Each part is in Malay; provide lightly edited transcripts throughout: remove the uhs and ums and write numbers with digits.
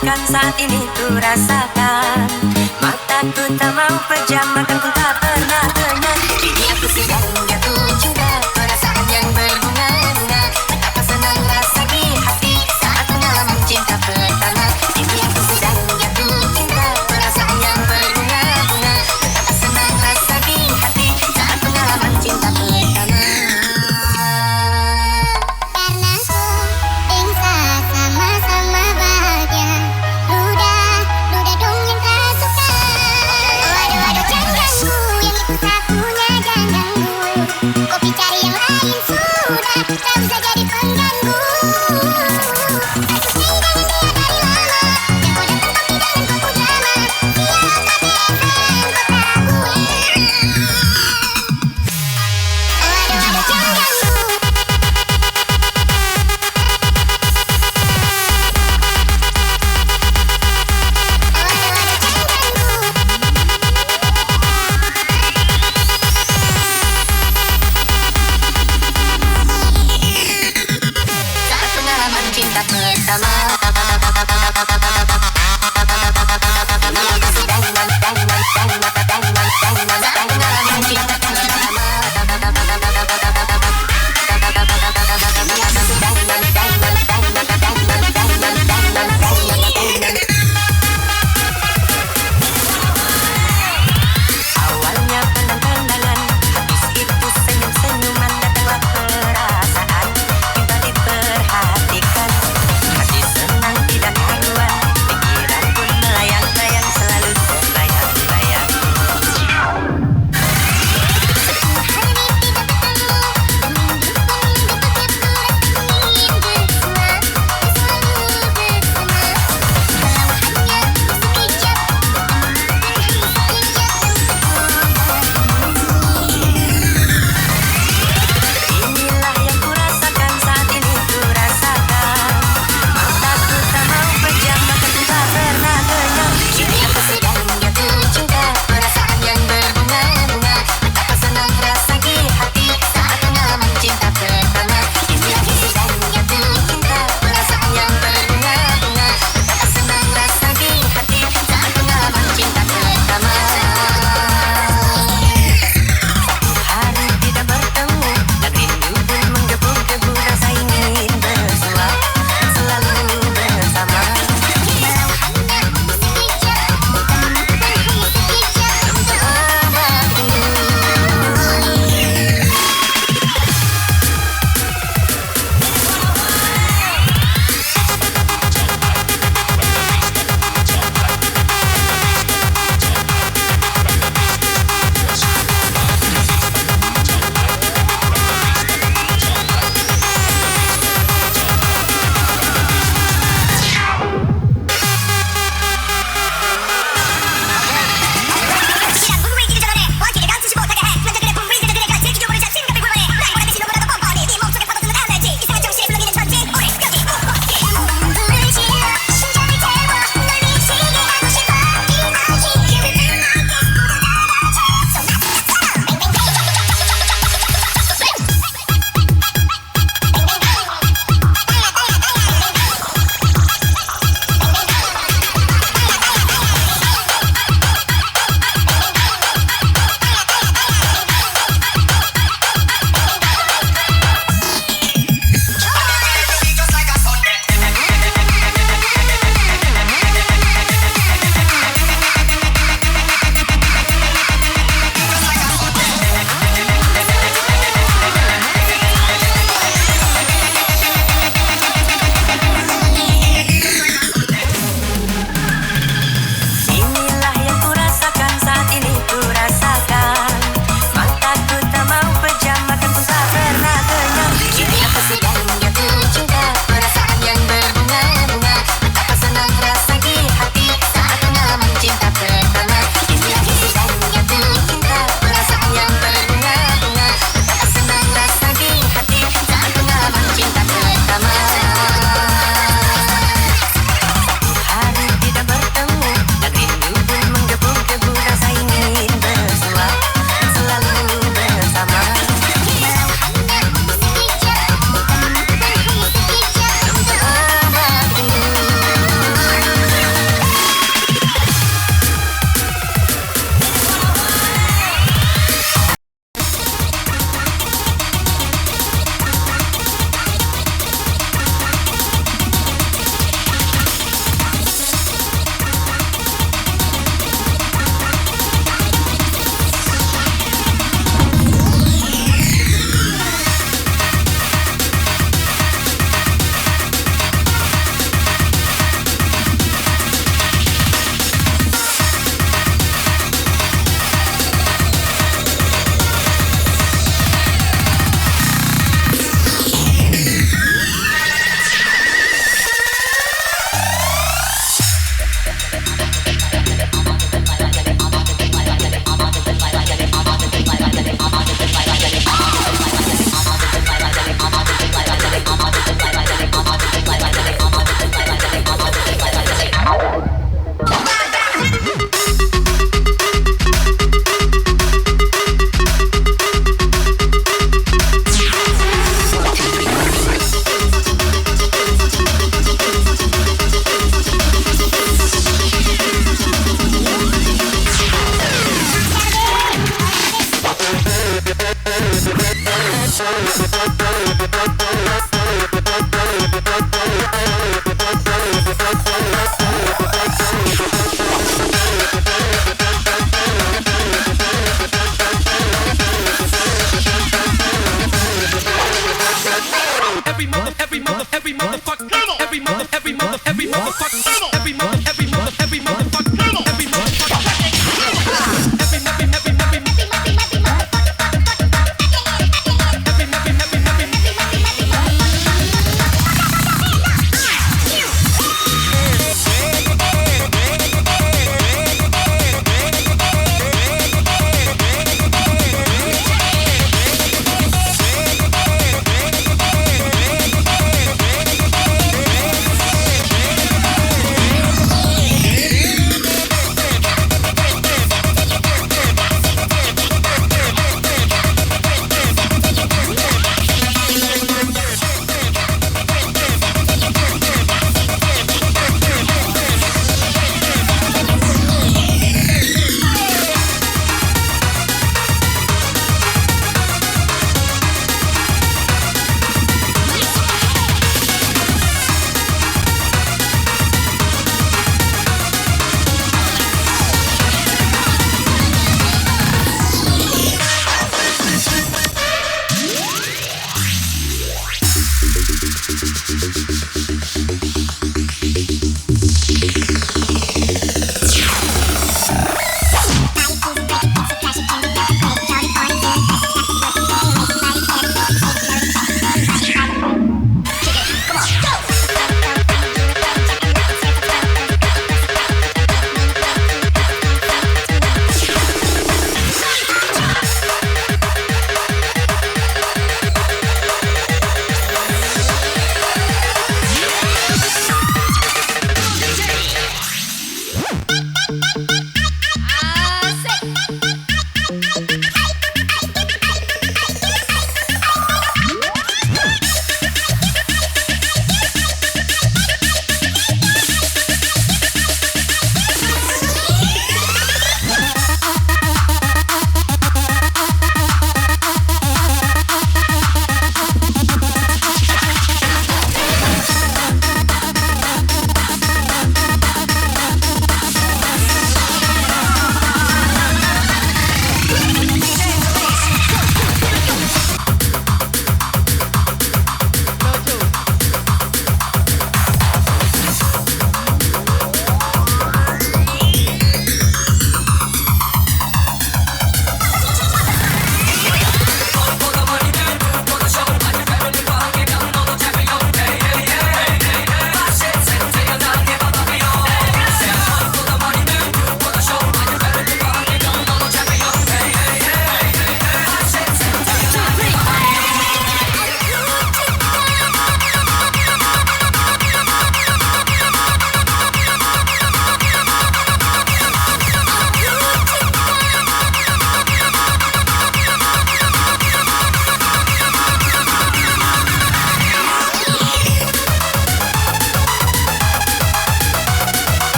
Bahkan saat ini ku rasakan, mataku tak mau pejam, makan pun tak pernah kenyang. Kini aku sedang jatuh cinta, perasaan yang berbunga-bunga. Betapa senang rasa di hati saat pengalaman cinta pertama. Kini aku sedang jatuh cinta, perasaan yang berbunga-bunga. Betapa senang rasa di hati saat pengalaman cinta pertama. Karena ku ingsa sama-sama bahagia. Ludah dong yang tak suka. Waduh, jangan ganggu yang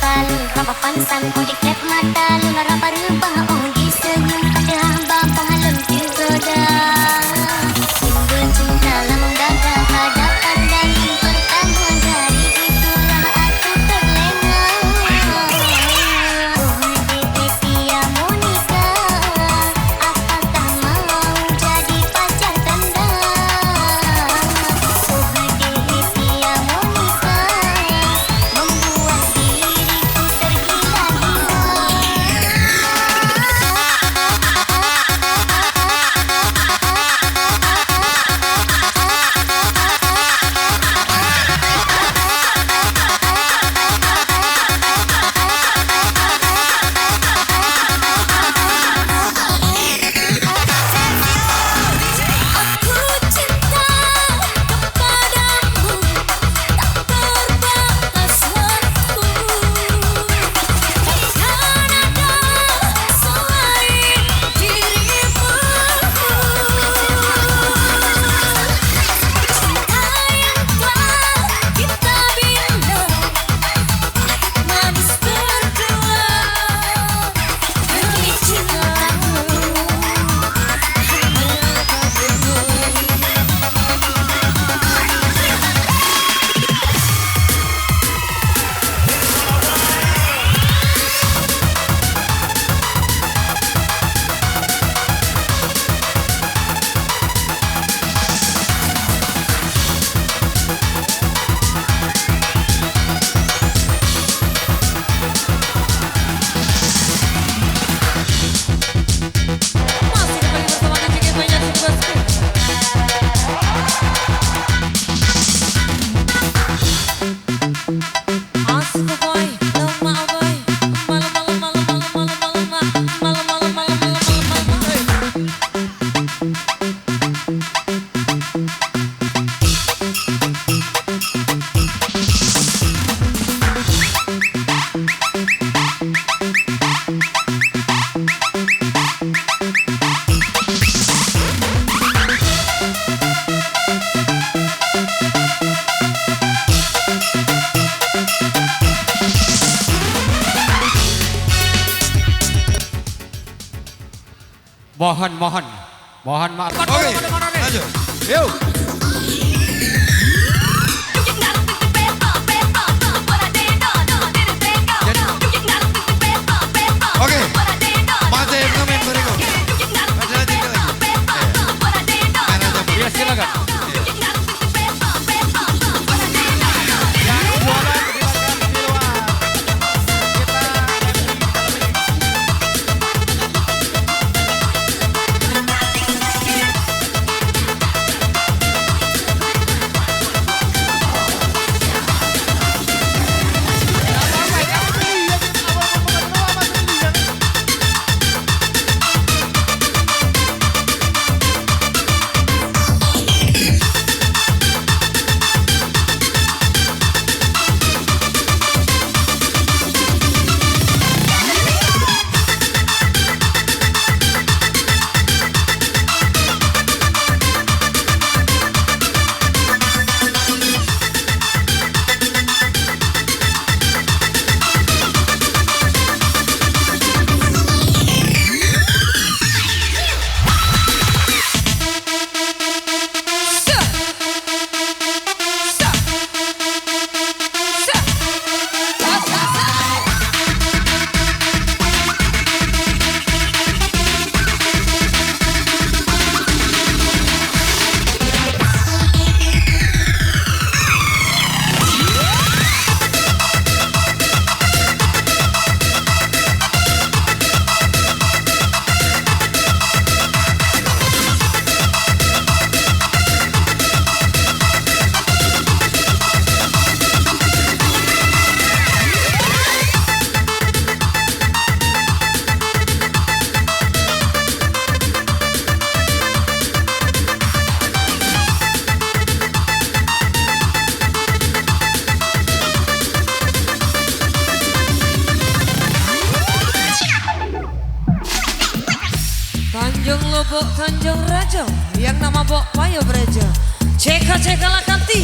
palu raba pansan udik lep mata lula raba rubah onggi senyum pada bapa halem tiroda simbol cinta lambang dada hadapan dan pertama dari itulah aku terlena oh Pia Monica apakah mau jadi pacar tanda oh Pia Monica membuat diriku tergila-gila. Aku cinta kepadamu, tak terbatas waktu. Takkan ada selain dirimu. Cinta yang telah kita bina, manis berdua. Demi cintamu, Masih kembali bersama DJ Banyak Tugasku. Asik boy, lama boy, malam. Mohon maaf. Oke, lanjut. Yuk. Oke, masih ngemen berikut. Ada lagi lagi. Ya silakan. Tanjung Lubuk, Tanjung Raja, yang nama Bok Payo Breja. Ceka lah kanti.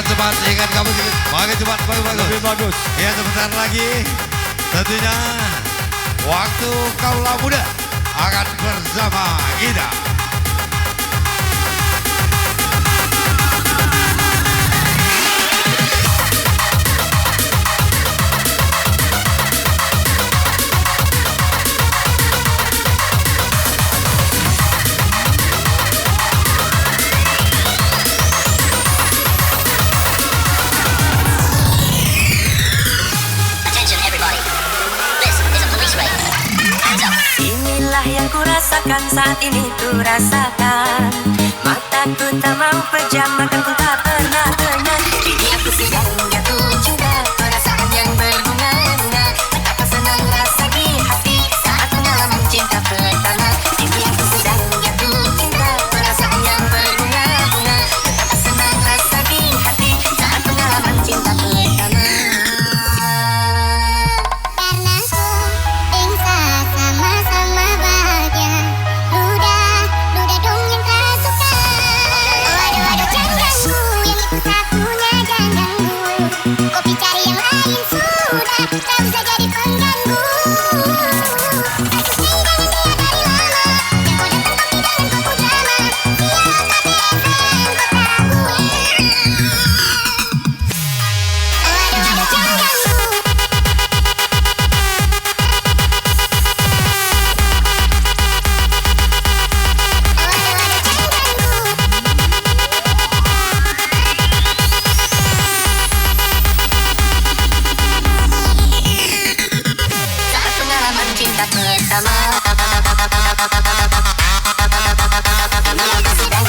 cepat, ingat kamu sedikit. Makin cepat, bagus. Lebih bagus. Ya sebentar lagi tentunya waktu kaula muda akan bersama kita. Attention everybody. This is a police raid. Hands up. Inilah yang kurasakan saat ini ku rasakan. Mataku tak mau pejam, maka ku tak pernah kenyang. Kini aku sedang jatuh cinta, perasaan yang berbunga-bunga. Betapa senang rasa di hati saat mengalami cinta pertama. Kini aku sedang jatuh cinta, perasaan yang berbunga-bunga. Betapa senang rasa di hati saat mengalami cinta pertama. Karena ku ingsa sama-sama bahagia. Luda dong yang tak suka. Waduh jangan ganggu, yang itu satunya jangan ganggu. Kopi cari yang lain sudah, tak usah jadi pengganggu. Aku stay dengan dia dari lama. Yang kau datang kopi dengan kuku drama. Siapa biasa yang kau tahu ya. Waduh jangan ganggu. Saat pengalaman cinta pertama. Ini aku sedang